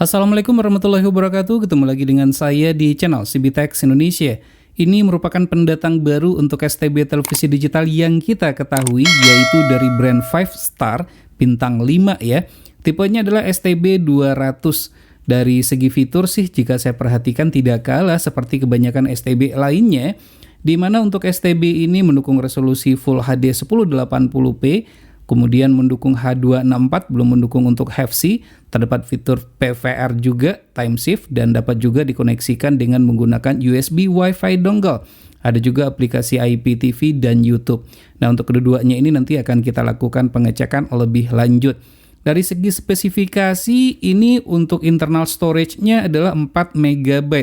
Assalamualaikum warahmatullahi wabarakatuh. Ketemu lagi dengan saya di channel CBTech Indonesia. Ini merupakan pendatang baru untuk STB televisi digital yang kita ketahui, yaitu dari brand 5 Star bintang 5 ya. Tipenya adalah STB 200. Dari segi fitur sih jika saya perhatikan tidak kalah seperti kebanyakan STB lainnya, di mana untuk STB ini mendukung resolusi Full HD 1080p, kemudian mendukung H264, belum mendukung untuk HFC, terdapat fitur PVR juga, time shift, dan dapat juga dikoneksikan dengan menggunakan USB Wi-Fi dongle. Ada juga aplikasi IPTV dan YouTube. Nah, untuk kedua-duanya ini nanti akan kita lakukan pengecekan lebih lanjut. Dari segi spesifikasi, ini untuk internal storage-nya adalah 4 MB.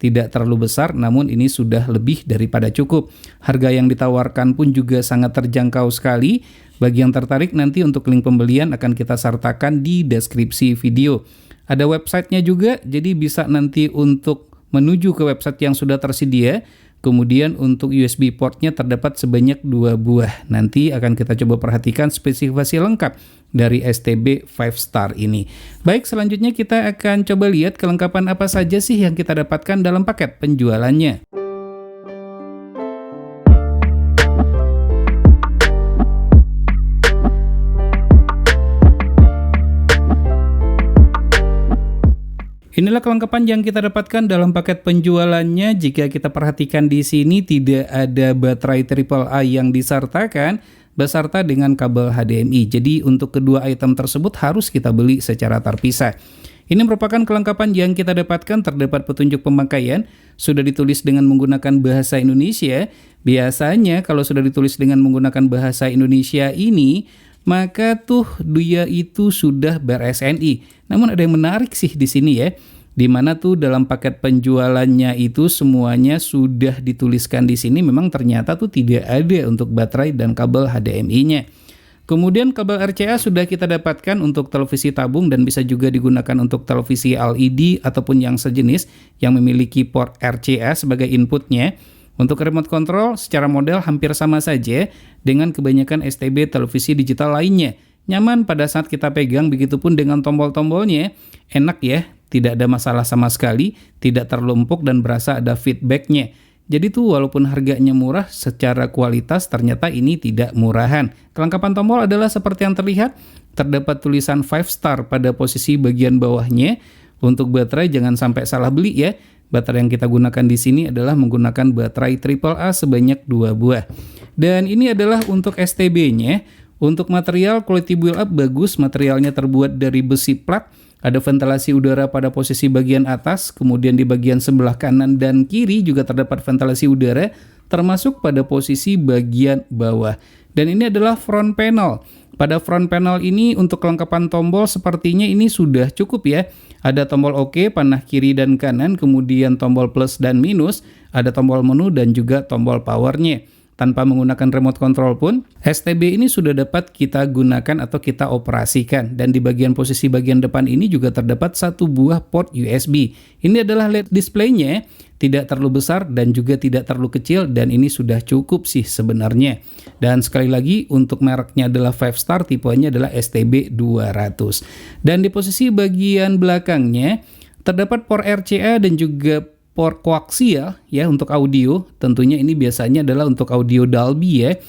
Tidak terlalu besar, namun ini sudah lebih daripada cukup. Harga yang ditawarkan pun juga sangat terjangkau sekali. Bagi yang tertarik, nanti untuk link pembelian akan kita sertakan di deskripsi video. Ada websitenya juga, jadi bisa nanti untuk menuju ke website yang sudah tersedia. Kemudian untuk USB portnya terdapat sebanyak 2 buah. Nanti akan kita coba perhatikan spesifikasi lengkap dari STB 5 Star ini. Baik, selanjutnya kita akan coba lihat kelengkapan apa saja sih yang kita dapatkan dalam paket penjualannya. Inilah kelengkapan yang kita dapatkan dalam paket penjualannya. Jika kita perhatikan di sini tidak ada baterai AAA yang disertakan beserta dengan kabel HDMI. Jadi untuk kedua item tersebut harus kita beli secara terpisah. Ini merupakan kelengkapan yang kita dapatkan, terdapat petunjuk pemakaian, sudah ditulis dengan menggunakan bahasa Indonesia. Biasanya kalau sudah ditulis dengan menggunakan bahasa Indonesia ini, maka tuh dia itu sudah ber-SNI. Namun ada yang menarik sih di sini ya, di mana tuh dalam paket penjualannya itu semuanya sudah dituliskan di sini. Memang ternyata tuh tidak ada untuk baterai dan kabel HDMI-nya. Kemudian kabel RCA sudah kita dapatkan untuk televisi tabung dan bisa juga digunakan untuk televisi LED ataupun yang sejenis yang memiliki port RCA sebagai inputnya. Untuk remote control secara model hampir sama saja dengan kebanyakan STB televisi digital lainnya. Nyaman pada saat kita pegang, begitupun dengan tombol-tombolnya. Enak ya, tidak ada masalah sama sekali, tidak terlalu empuk dan berasa ada feedbacknya. Jadi tuh walaupun harganya murah, secara kualitas ternyata ini tidak murahan. Kelengkapan tombol adalah seperti yang terlihat, terdapat tulisan 5 Star pada posisi bagian bawahnya. Untuk baterai jangan sampai salah beli ya. Baterai yang kita gunakan di sini adalah menggunakan baterai AAA sebanyak 2 buah. Dan ini adalah untuk STB-nya. Untuk material quality build up bagus, materialnya terbuat dari besi plat. Ada ventilasi udara pada posisi bagian atas, kemudian di bagian sebelah kanan dan kiri juga terdapat ventilasi udara, termasuk pada posisi bagian bawah. Dan ini adalah front panel. Pada front panel ini untuk kelengkapan tombol sepertinya ini sudah cukup ya. Ada tombol OK, panah kiri dan kanan, kemudian tombol plus dan minus, ada tombol menu dan juga tombol powernya. Tanpa menggunakan remote control pun, STB ini sudah dapat kita gunakan atau kita operasikan. Dan di bagian posisi bagian depan ini juga terdapat 1 buah port USB. Ini adalah LED display-nya, tidak terlalu besar dan juga tidak terlalu kecil, dan ini sudah cukup sih sebenarnya. Dan sekali lagi untuk mereknya adalah 5 Star, tipenya adalah STB 200. Dan di posisi bagian belakangnya terdapat port RCA dan juga port koaksial ya untuk audio. Tentunya ini biasanya adalah untuk audio Dolby ya.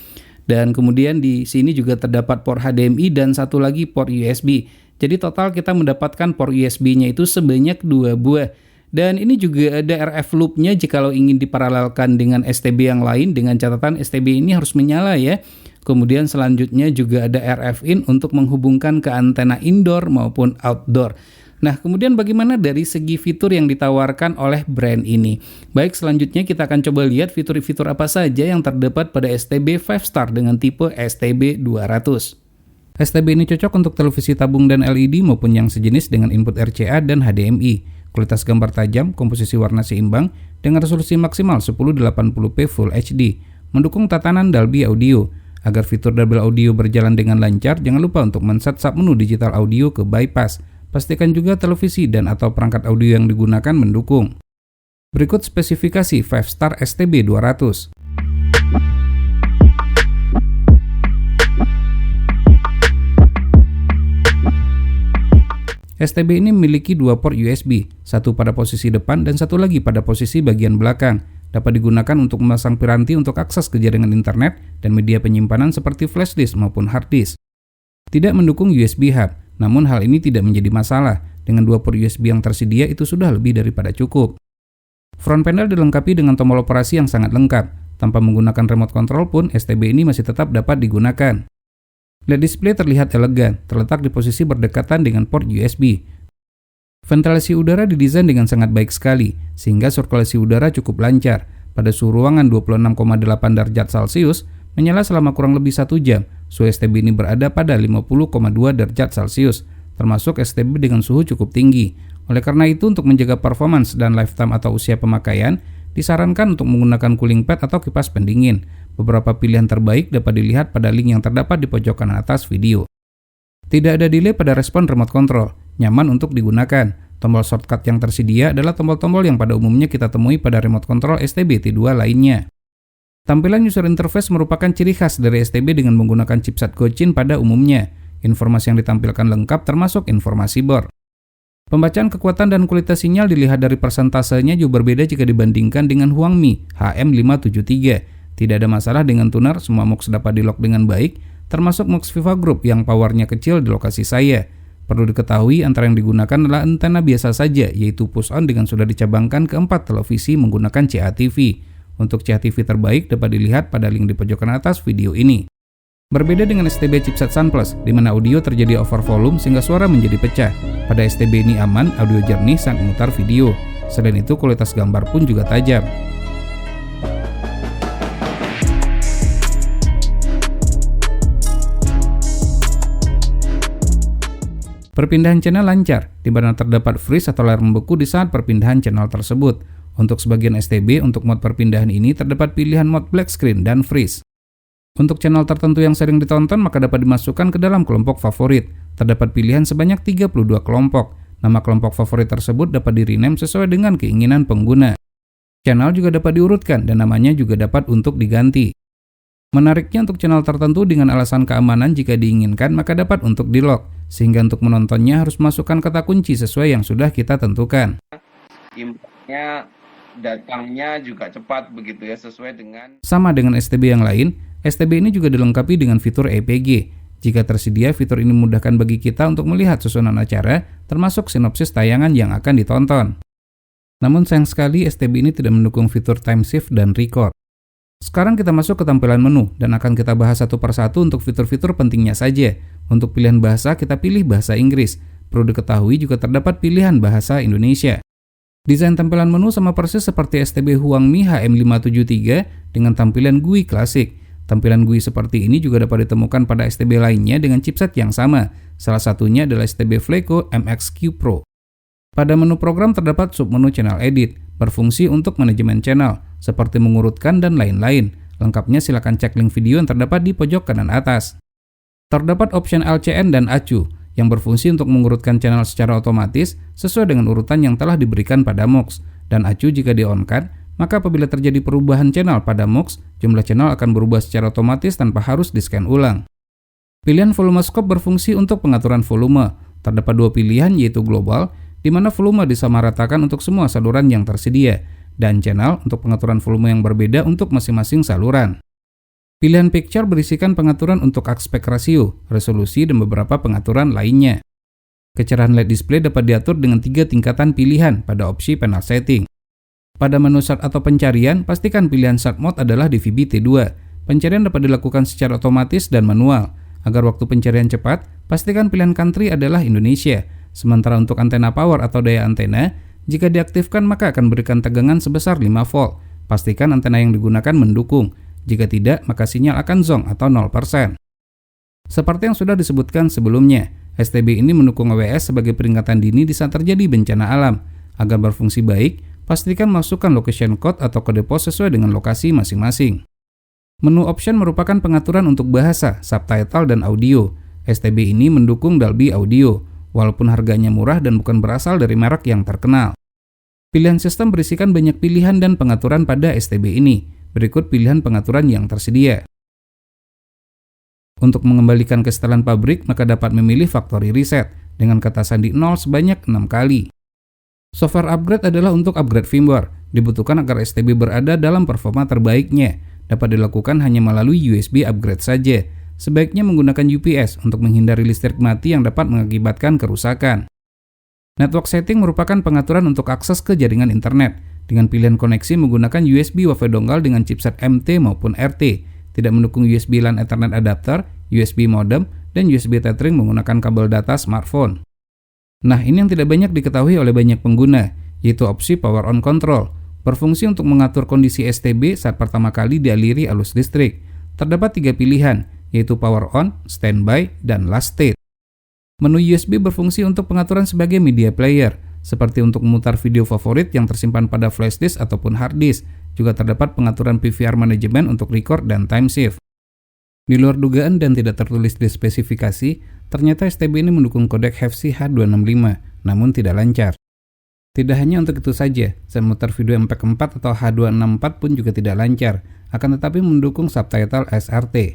Dan kemudian di sini juga terdapat port HDMI dan satu lagi port USB. Jadi total kita mendapatkan port USB-nya itu sebanyak 2 buah. Dan ini juga ada RF loop-nya jikalau ingin diparalelkan dengan STB yang lain, dengan catatan STB ini harus menyala ya. Kemudian selanjutnya juga ada RF in untuk menghubungkan ke antena indoor maupun outdoor. Nah, kemudian bagaimana dari segi fitur yang ditawarkan oleh brand ini? Baik, selanjutnya kita akan coba lihat fitur-fitur apa saja yang terdapat pada STB 5 Star dengan tipe STB 200. STB ini cocok untuk televisi tabung dan LED maupun yang sejenis dengan input RCA dan HDMI. Kualitas gambar tajam, komposisi warna seimbang, dengan resolusi maksimal 1080p Full HD. Mendukung tatanan Dolby Audio. Agar fitur double audio berjalan dengan lancar, jangan lupa untuk men-set submenu digital audio ke bypass. Pastikan juga televisi dan atau perangkat audio yang digunakan mendukung. Berikut spesifikasi 5 Star STB 200. STB ini memiliki dua port USB, satu pada posisi depan dan satu lagi pada posisi bagian belakang. Dapat digunakan untuk memasang piranti untuk akses ke jaringan internet dan media penyimpanan seperti flash disk maupun hard disk. Tidak mendukung USB hub, namun hal ini tidak menjadi masalah. Dengan dua port USB yang tersedia itu sudah lebih daripada cukup. Front panel dilengkapi dengan tombol operasi yang sangat lengkap. Tanpa menggunakan remote control pun, STB ini masih tetap dapat digunakan. LED display terlihat elegan, terletak di posisi berdekatan dengan port USB. Ventilasi udara didesain dengan sangat baik sekali, sehingga sirkulasi udara cukup lancar. Pada suhu ruangan 26,8 derajat Celcius, menyala selama kurang lebih 1 jam. Suhu STB ini berada pada 50,2 derajat Celcius, termasuk STB dengan suhu cukup tinggi. Oleh karena itu, untuk menjaga performance dan lifetime atau usia pemakaian, disarankan untuk menggunakan cooling pad atau kipas pendingin. Beberapa pilihan terbaik dapat dilihat pada link yang terdapat di pojok kanan atas video. Tidak ada delay pada respon remote control, nyaman untuk digunakan. Tombol shortcut yang tersedia adalah tombol-tombol yang pada umumnya kita temui pada remote control STB T2 lainnya. Tampilan user interface merupakan ciri khas dari STB dengan menggunakan chipset Gochin pada umumnya. Informasi yang ditampilkan lengkap termasuk informasi board. Pembacaan kekuatan dan kualitas sinyal dilihat dari persentasenya jauh berbeda jika dibandingkan dengan Huangmi HM573. Tidak ada masalah dengan tuner, semua MUX dapat di-lock dengan baik, termasuk MUX Viva Group yang powernya kecil di lokasi saya. Perlu diketahui antara yang digunakan adalah antena biasa saja, yaitu push on dengan sudah dicabangkan ke 4 televisi menggunakan CATV. Untuk CATV terbaik dapat dilihat pada link di pojok kanan atas video ini. Berbeda dengan STB chipset Sunplus, di mana audio terjadi over volume sehingga suara menjadi pecah. Pada STB ini aman, audio jernih saat memutar video. Selain itu, kualitas gambar pun juga tajam. Perpindahan channel lancar, di mana terdapat freeze atau layar membeku di saat perpindahan channel tersebut. Untuk sebagian STB, untuk mode perpindahan ini terdapat pilihan mode black screen dan freeze. Untuk channel tertentu yang sering ditonton, maka dapat dimasukkan ke dalam kelompok favorit. Terdapat pilihan sebanyak 32 kelompok. Nama kelompok favorit tersebut dapat di-rename sesuai dengan keinginan pengguna. Channel juga dapat diurutkan dan namanya juga dapat untuk diganti. Menariknya untuk channel tertentu dengan alasan keamanan jika diinginkan maka dapat untuk di-lock, sehingga untuk menontonnya harus masukkan kata kunci sesuai yang sudah kita tentukan. Impactnya datangnya juga cepat begitu ya, sesuai dengan sama dengan STB yang lain, STB ini juga dilengkapi dengan fitur EPG. Jika tersedia, fitur ini memudahkan bagi kita untuk melihat susunan acara, termasuk sinopsis tayangan yang akan ditonton. Namun sayang sekali STB ini tidak mendukung fitur time shift dan record. Sekarang kita masuk ke tampilan menu dan akan kita bahas satu persatu untuk fitur-fitur pentingnya saja. Untuk pilihan bahasa, kita pilih bahasa Inggris. Perlu diketahui juga terdapat pilihan bahasa Indonesia. Desain tampilan menu sama persis seperti STB Huangmi HM573 dengan tampilan GUI klasik. Tampilan GUI seperti ini juga dapat ditemukan pada STB lainnya dengan chipset yang sama. Salah satunya adalah STB Fleco MXQ Pro. Pada menu program terdapat submenu Channel Edit, berfungsi untuk manajemen channel, seperti mengurutkan dan lain-lain. Lengkapnya silakan cek link video yang terdapat di pojok kanan atas. Terdapat option LCN dan ACU, yang berfungsi untuk mengurutkan channel secara otomatis sesuai dengan urutan yang telah diberikan pada MUX. Dan ACU jika di-on-kan, maka apabila terjadi perubahan channel pada MUX, jumlah channel akan berubah secara otomatis tanpa harus di-scan ulang. Pilihan volume scope berfungsi untuk pengaturan volume. Terdapat dua pilihan yaitu global, di mana volume disamaratakan untuk semua saluran yang tersedia, dan channel untuk pengaturan volume yang berbeda untuk masing-masing saluran. Pilihan picture berisikan pengaturan untuk aspek rasio, resolusi, dan beberapa pengaturan lainnya. Kecerahan LED display dapat diatur dengan 3 tingkatan pilihan pada opsi panel setting. Pada menu start atau pencarian, pastikan pilihan start mode adalah di VB T2. Pencarian dapat dilakukan secara otomatis dan manual. Agar waktu pencarian cepat, pastikan pilihan country adalah Indonesia. Sementara untuk antena power atau daya antena, jika diaktifkan maka akan berikan tegangan sebesar 5 volt. Pastikan antena yang digunakan mendukung. Jika tidak, maka sinyal akan zonk atau 0%. Seperti yang sudah disebutkan sebelumnya, STB ini mendukung AWS sebagai peringatan dini di saat terjadi bencana alam. Agar berfungsi baik, pastikan masukkan location code atau kode pos sesuai dengan lokasi masing-masing. Menu option merupakan pengaturan untuk bahasa, subtitle, dan audio. STB ini mendukung Dolby Audio, walaupun harganya murah dan bukan berasal dari merek yang terkenal. Pilihan sistem berisikan banyak pilihan dan pengaturan pada STB ini. Berikut pilihan pengaturan yang tersedia. Untuk mengembalikan kesetelan pabrik, maka dapat memilih factory reset dengan kata sandi 0 sebanyak 6 kali. Software upgrade adalah untuk upgrade firmware, dibutuhkan agar STB berada dalam performa terbaiknya. Dapat dilakukan hanya melalui USB upgrade saja. Sebaiknya menggunakan UPS untuk menghindari listrik mati yang dapat mengakibatkan kerusakan. Network setting merupakan pengaturan untuk akses ke jaringan internet. Dengan pilihan koneksi menggunakan USB WiFi dongle dengan chipset MT maupun RT. Tidak mendukung USB LAN Ethernet adapter, USB modem, dan USB tethering menggunakan kabel data smartphone. Nah, ini yang tidak banyak diketahui oleh banyak pengguna, yaitu opsi power on control, berfungsi untuk mengatur kondisi STB saat pertama kali dialiri arus listrik. Terdapat 3 pilihan, yaitu power on, standby, dan last state. Menu USB berfungsi untuk pengaturan sebagai media player, seperti untuk memutar video favorit yang tersimpan pada flash disk ataupun hard disk. Juga terdapat pengaturan PVR management untuk record dan time shift. Di luar dugaan dan tidak tertulis di spesifikasi, ternyata STB ini mendukung kodek HEVC H265, namun tidak lancar. Tidak hanya untuk itu saja, saat memutar video MPEG-4 atau H264 pun juga tidak lancar, akan tetapi mendukung subtitle SRT.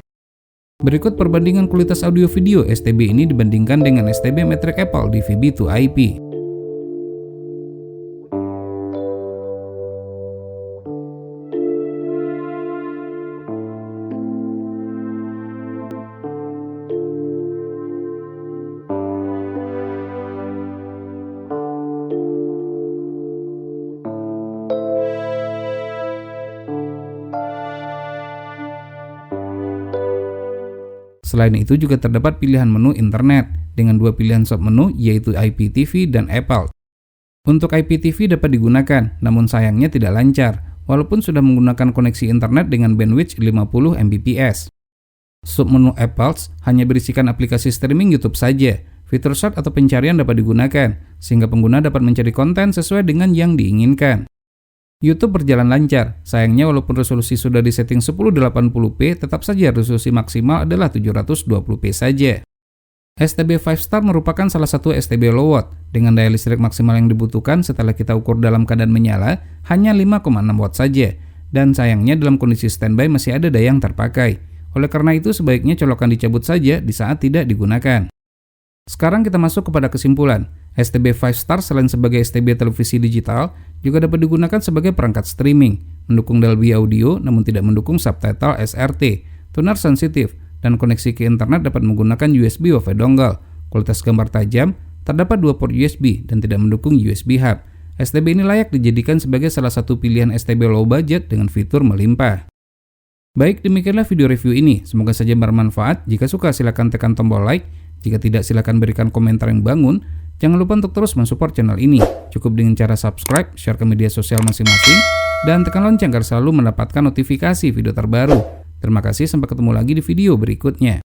Berikut perbandingan kualitas audio video STB ini dibandingkan dengan STB Matrix Apple di VB2IP. Selain itu juga terdapat pilihan menu internet dengan 2 pilihan submenu yaitu IPTV dan Apple. Untuk IPTV dapat digunakan, namun sayangnya tidak lancar walaupun sudah menggunakan koneksi internet dengan bandwidth 50 Mbps. Submenu Apple hanya berisikan aplikasi streaming YouTube saja. Fitur search atau pencarian dapat digunakan sehingga pengguna dapat mencari konten sesuai dengan yang diinginkan. YouTube berjalan lancar, sayangnya walaupun resolusi sudah disetting 1080p, tetap saja resolusi maksimal adalah 720p saja. STB 5 Star merupakan salah satu STB low watt, dengan daya listrik maksimal yang dibutuhkan setelah kita ukur dalam keadaan menyala, hanya 5,6 watt saja, dan sayangnya dalam kondisi standby masih ada daya yang terpakai. Oleh karena itu sebaiknya colokan dicabut saja di saat tidak digunakan. Sekarang kita masuk kepada kesimpulan. STB 5 Star selain sebagai STB televisi digital, juga dapat digunakan sebagai perangkat streaming, mendukung Dolby Audio namun tidak mendukung subtitle SRT, tuner sensitif, dan koneksi ke internet dapat menggunakan USB WiFi dongle. Kualitas gambar tajam, terdapat 2 port USB dan tidak mendukung USB hub. STB ini layak dijadikan sebagai salah satu pilihan STB low budget dengan fitur melimpah. Baik, demikianlah video review ini. Semoga saja bermanfaat. Jika suka silakan tekan tombol like. Jika tidak silakan berikan komentar yang bangun. Jangan lupa untuk terus mensupport channel ini. Cukup dengan cara subscribe, share ke media sosial masing-masing, dan tekan lonceng agar selalu mendapatkan notifikasi video terbaru. Terima kasih, sampai ketemu lagi di video berikutnya.